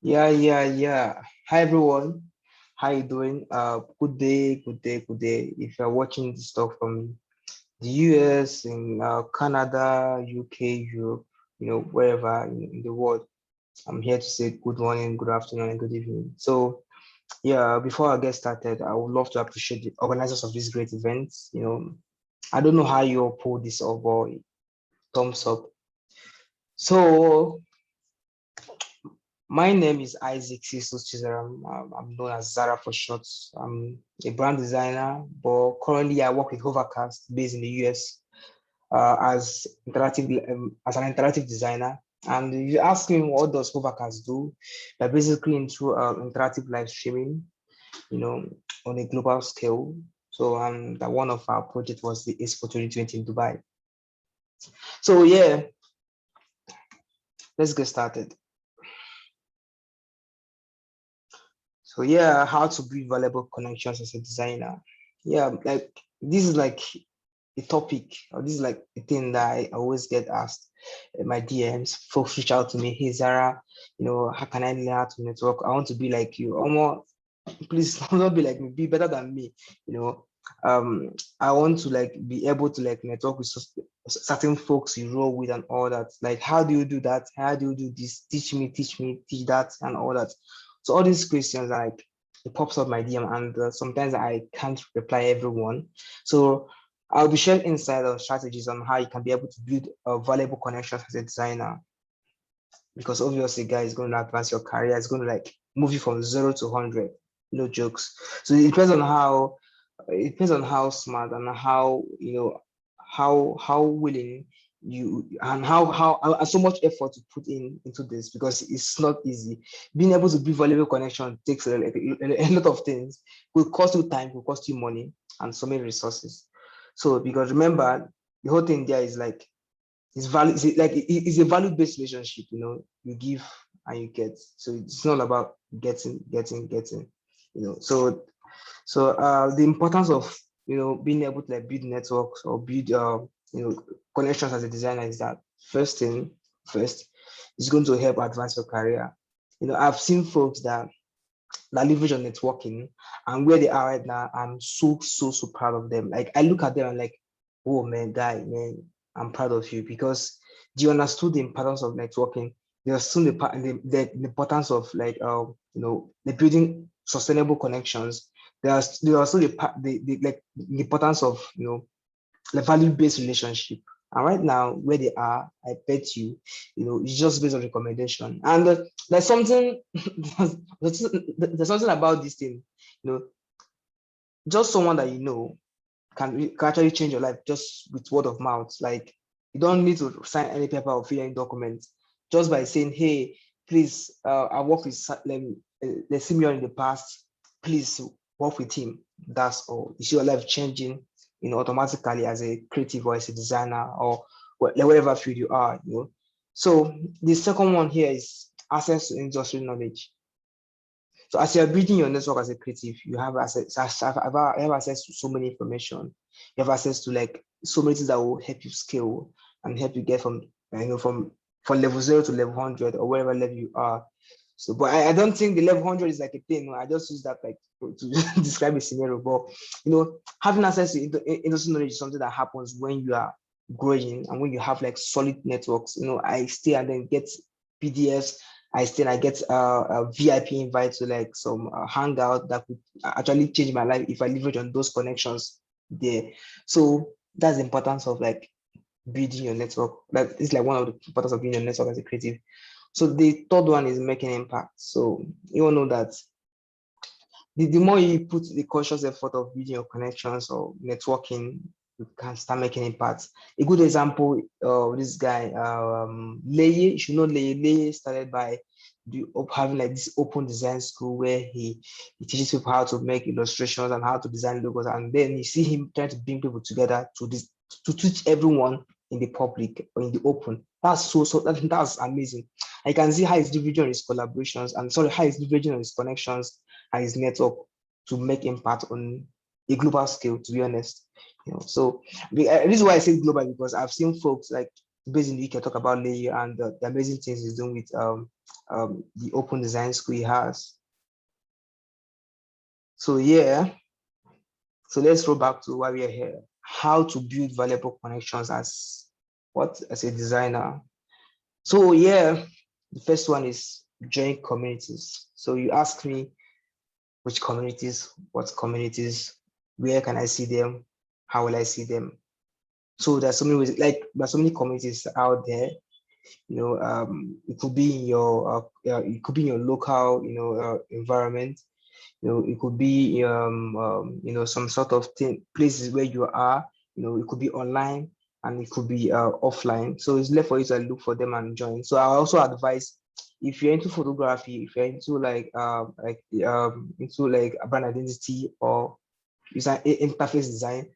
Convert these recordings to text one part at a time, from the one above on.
Yeah. Hi everyone. How you doing? Good day, good day, good day. If you're watching this stuff from the US, in Canada, UK, Europe, wherever in the world, I'm here to say good morning, good afternoon, and good evening. So, yeah, before I get started, I would love to appreciate the organizers of this great event. I don't know how you all pull this off, but thumbs up. So, my name is Isaac Zara. I'm known as Zara for short. I'm a brand designer, but currently I work with Hovercast based in the US as an interactive designer. And if you ask me what does Hovercast do, they're basically into interactive live streaming, you know, on a global scale. So that one of our projects was the Expo 2020 in Dubai. So yeah, let's get started. So yeah, how to build valuable connections as a designer. Yeah, like this is like a topic, or this is like a thing that I always get asked in my DMs. Folks reach out to me, hey Zara, how can I learn how to network? I want to be like you. Almost, please don't be like me, be better than me. You know, I want to like be able to like network with certain folks you roll with and all that. Like, how do you do that? How do you do this? Teach me, teach that, and all that. So all these questions, like it pops up my DM, and sometimes I can't reply everyone. So I'll be sharing insight or strategies on how you can be able to build valuable connections as a designer. Because obviously, guys, it's going to advance your career. It's going to like move you from 0 to 100. No jokes. So it depends on how smart and how how willing you and how so much effort to put into this, because it's not easy. Being able to build valuable connection takes a lot of things. Will cost you time, will cost you money, and so many resources. So because remember, the whole thing there is like it's value, it's a value-based relationship. You give and you get. So it's not about getting. So the importance of being able to like build networks or build connections as a designer is that first is going to help advance your career. I've seen folks that leverage on networking, and where they are right now, I'm so proud of them. Like I look at them and like, oh man, man, I'm proud of you, because you understood the importance of networking. You understood the importance of like the building sustainable connections. There are still the importance of the value-based relationship. And right now, where they are, I bet it's just based on recommendation. And there's something, there's something about this thing, just someone that can actually change your life just with word of mouth. Like you don't need to sign any paper or fill any documents, just by saying, hey, please, I worked with Simeon in the past, please work with him. That's all. You see your life changing, automatically as a creative or as a designer or whatever field you are. So the second one here is access to industry knowledge. So as you're building your network as a creative, you have access. I have access to so many information. You have access to like so many things that will help you scale and help you get from from level 0 to level 100 or wherever level you are. So, but I don't think the level 100 is like a thing. I just use that like to describe a scenario. But having access to industry knowledge is something that happens when you are growing and when you have like solid networks. I stay and then get PDFs. I stay and I get a VIP invite to like some hangout that could actually change my life if I leverage on those connections there. So that's the importance of like building your network. That is like one of the importance of building your network as a creative. So the third one is making impact. So you all know that the more you put the conscious effort of building your connections or networking, you can start making impact. A good example of this guy, Leye, you should know Leye. Leye started by having like this open design school where he teaches people how to make illustrations and how to design logos, and then you see him trying to bring people together to teach everyone in the public or in the open. That's amazing. I can see how he's leveraging his collaborations and how he's leveraging his connections and his network to make impact on a global scale, to be honest. So this is why I say global, because I've seen folks like based in the UK talk about Lay and the amazing things he's doing with the open design school he has. So yeah, so let's go back to why we are here. How to build valuable connections as a designer. So yeah, the first one is join communities. So you ask me which communities, what communities, where can I see them, how will I see them? So there's so many ways, like there's so many communities out there. It could be in your local, environment. It could be some sort of places where you are. It could be online and it could be offline. So it's left for you to look for them and join. So I also advise, if you're into photography, if you're into into like a brand identity or user interface design,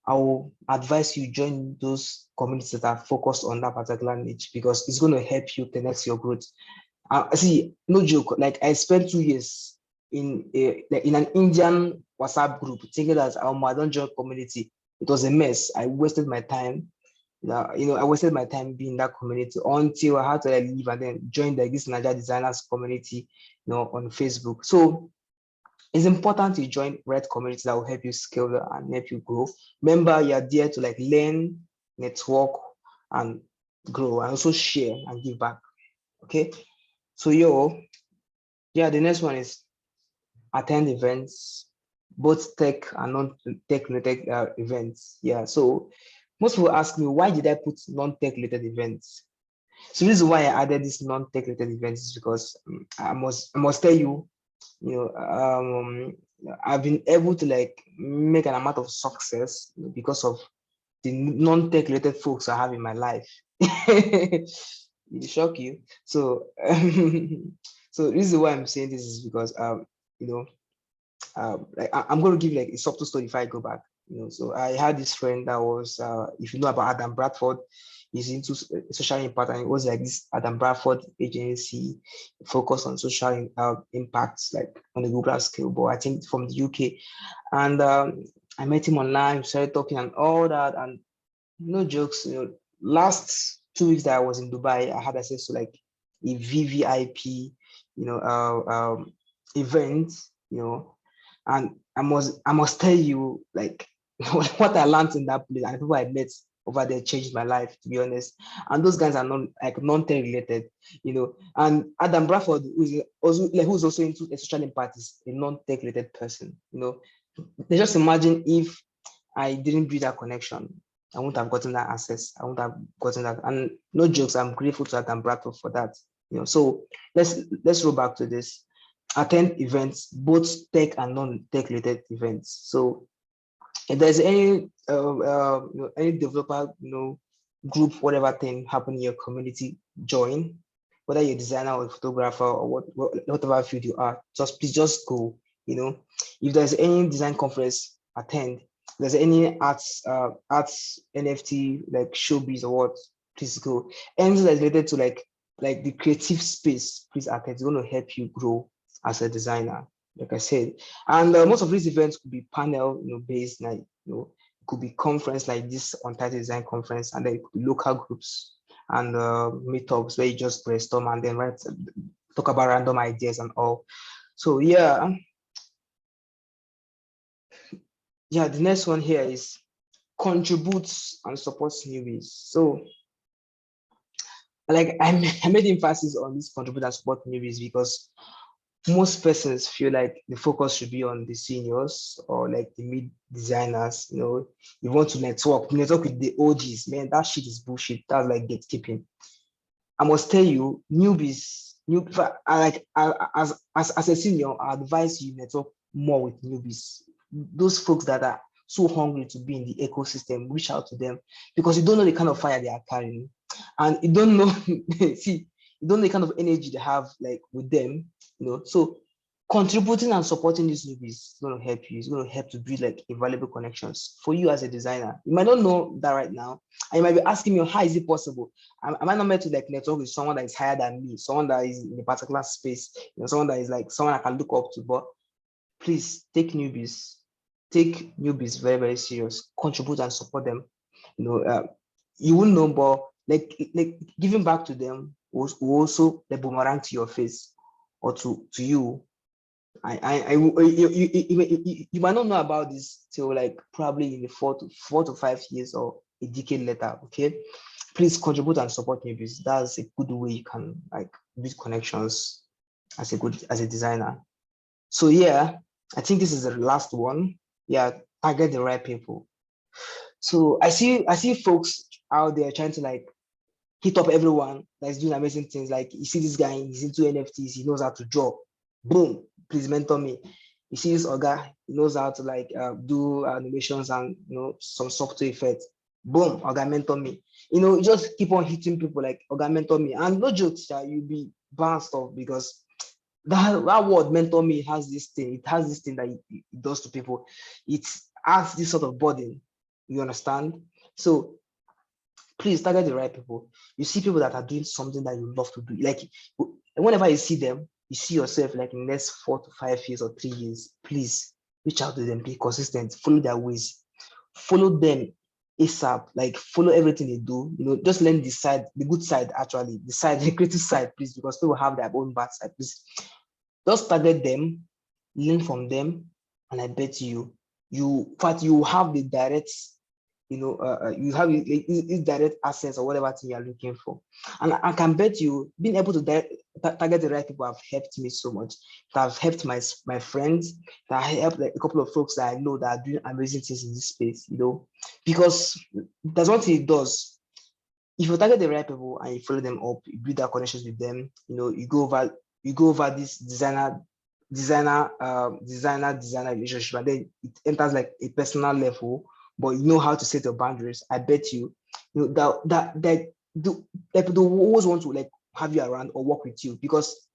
I will advise you join those communities that are focused on that particular niche, because it's going to help you connect your growth. See, no joke. Like I spent 2 years in an Indian WhatsApp group, thinking that I don't join community. It was a mess. I wasted my time. I wasted my time being in that community until I had to leave and then join this Nigeria designers community, on Facebook. So it's important to join right communities that will help you scale and help you grow. Remember, you're there to learn, network, and grow, and also share and give back. Okay. So the next one is attend events, both tech and non-tech related events. Yeah. So most people ask me, why did I put non-tech related events? So the reason why I added this non-tech related events is because I must tell you, I've been able to make an amount of success because of the non-tech related folks I have in my life. It shock you. So, so the reason why I'm saying this is because I'm going to give a subtle story if I go back. So I had this friend that was, if you know about Adam Bradford, he's into social impact, and it was this Adam Bradford agency focused on social impacts, on a global scale, but I think from the UK. And I met him online, started talking and all that, and no jokes. Last 2 weeks that I was in Dubai, I had access to a VVIP, event, and I must tell you, what I learned in that place and the people I met over there changed my life, to be honest. And those guys are not non-tech related, And Adam Bradford, who's also into a social impact, is a non-tech related person, Just imagine if I didn't build that connection, I wouldn't have gotten that access. I wouldn't have gotten that. And no jokes, I'm grateful to Adam Bradford for that. So let's roll back to this. Attend events, both tech and non-tech related events. So if there's any developer, group, whatever thing happen in your community, join. Whether you're a designer or a photographer or whatever field you are, please just go. If there's any design conference, attend. If there's any arts NFT showbiz or what, please go. Anything that's related to the creative space, please attend. It's going to help you grow as a designer, like I said. And most of these events could be panel, based, it could be conference like this Untitled Design Conference, and then it could be local groups and meetups where you just brainstorm and then talk about random ideas and all. So yeah, the next one here is contributes and supports newbies. So I made emphasis on this contribute and support newbies because most persons feel like the focus should be on the seniors or the mid designers. You want to network with the OGs, man. That shit is bullshit. That's like gatekeeping. I must tell you, newbies, as a senior, I advise you network more with newbies. Those folks that are so hungry to be in the ecosystem, reach out to them, because you don't know the kind of fire they are carrying, and you don't know you don't know the kind of energy they have with them. So contributing and supporting these newbies is going to help you. It's going to help to build invaluable connections for you as a designer. You might not know that right now, and you might be asking me, how is it possible? Am I not meant to network with someone that is higher than me, someone that is in a particular space, someone that is someone I can look up to? But please take newbies very, very serious. Contribute and support them. You won't know, but giving back to them will also the boomerang to your face or to you. You might not know about this till like probably in the 4 to 5 years or a decade later. Okay, please contribute and support me, because that's a good way you can like build connections as a designer. So yeah, I think this is the last one. Yeah, target the right people. So I see folks out there trying to like hit up everyone that's doing amazing things. Like you see this guy, he's into NFTs, he knows how to draw. Boom, please mentor me. You see this Oga, he knows how to like do animations and some software effects. Boom, Oga, mentor me. You just keep on hitting people like Oga, mentor me. And no jokes, you'll be bounced off, because that word mentor me has this thing. It has this thing that it does to people. It adds this sort of burden. You understand? So please target the right people. You see people that are doing something that you love to do. Like whenever you see them, you see yourself like in the next 4 to 5 years or 3 years. Please reach out to them. Be consistent. Follow their ways. Follow them ASAP. Like follow everything they do. Just learn the good side actually, the creative side, please, because people have their own bad side. Please, just target them, learn from them, and I bet you, in fact, you have the direct you have direct access or whatever thing you're looking for. And I can bet you being able to target the right people have helped me so much. That have helped my friends, that have helped like a couple of folks that I know that are doing amazing things in this space, because that's one thing it does. If you target the right people and you follow them up, you build that connections with them, you go over this designer relationship, and then it enters like a personal level, but you know how to set your boundaries. I bet you, that they always want to like have you around or work with you, because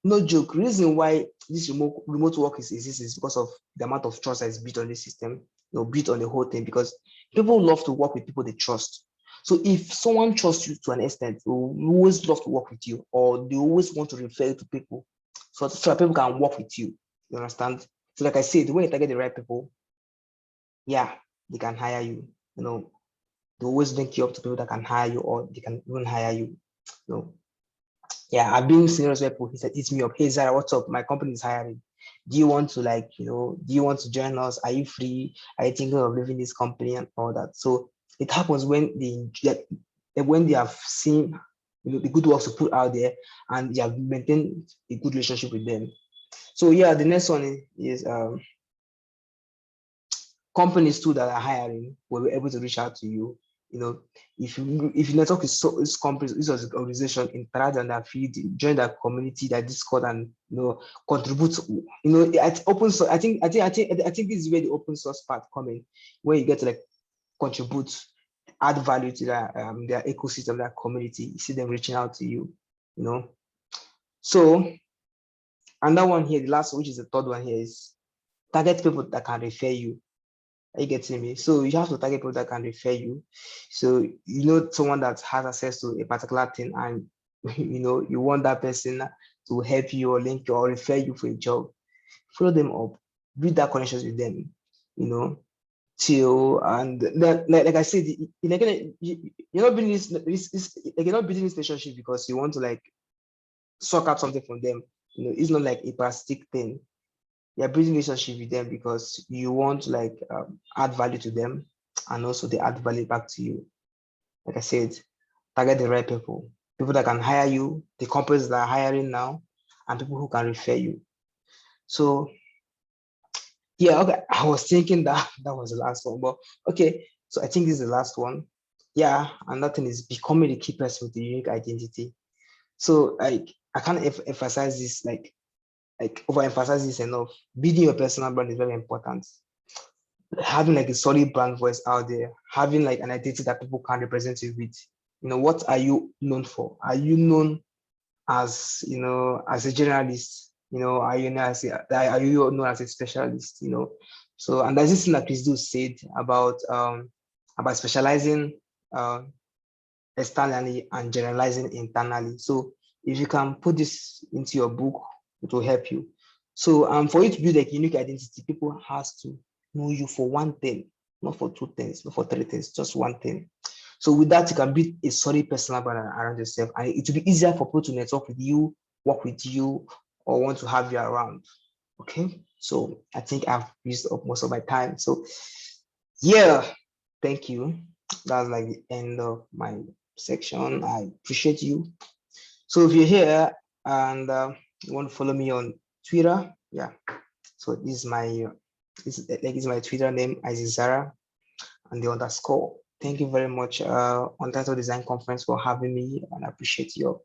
no joke, reason why this remote work exists is because of the amount of trust that is built on the system, built on the whole thing, because people love to work with people they trust. So if someone trusts you to an extent, they will always love to work with you, or they always want to refer you to people, so that people can work with you. You understand? So like I said, when you target the right people, yeah, they can hire you. They always link you up to people that can hire you, or they can even hire you. Yeah, I've been scenarios where people hit me up, hey Zara, what's up? My company is hiring. Do you want to do you want to join us? Are you free? Are you thinking of leaving this company and all that? So it happens when they have seen the good works to put out there, and you have maintained a good relationship with them. So yeah, the next one is companies too that are hiring will be able to reach out to you. If you network with companies, this organization, interact on their feed, join that community, that Discord, and contribute. At open source, I think this is where the open source part come in, where you get to like contribute, add value to their ecosystem, their community. You see them reaching out to you. So, and that one here, the last one, which is the third one here, is target people that can refer you. Are you getting me? So you have to target people that can refer you. So someone that has access to a particular thing, and you want that person to help you or link you or refer you for a job. Follow them up, build that connections with them. Till and like I said, you're not building this relationship because you want to like suck out something from them. It's not like a parasitic thing. You're building relationship with them because you want to like add value to them, and also they add value back to you. Like I said, target the right people that can hire you, the companies that are hiring now, and people who can refer you. So yeah, okay, I was thinking that was the last one, but okay, so I think this is the last one. Yeah, and that thing is becoming the key person with the unique identity. So like I can't emphasize this like overemphasize this enough. Building your personal brand is very important. Having like a solid brand voice out there, having like an identity that people can represent you with. What are you known for? Are you known as as a generalist? Are you known as a specialist? So, and there's this thing that Chris Do said about specializing externally and generalizing internally. So if you can put this into your book, it will help you. So for you to build a unique identity, people has to know you for one thing, not for two things, not for three things, just one thing. So with that, you can build a solid personal brand around yourself, and it will be easier for people to network with you, work with you, or want to have you around. Okay, so I think I've used up most of my time. So yeah, thank you. That's like the end of my section. I appreciate you. So if you're here and you want to follow me on Twitter, yeah. So this is my Twitter name, Isaac Zara, and the underscore. Thank you very much, Untitled Design Conference, for having me, and I appreciate your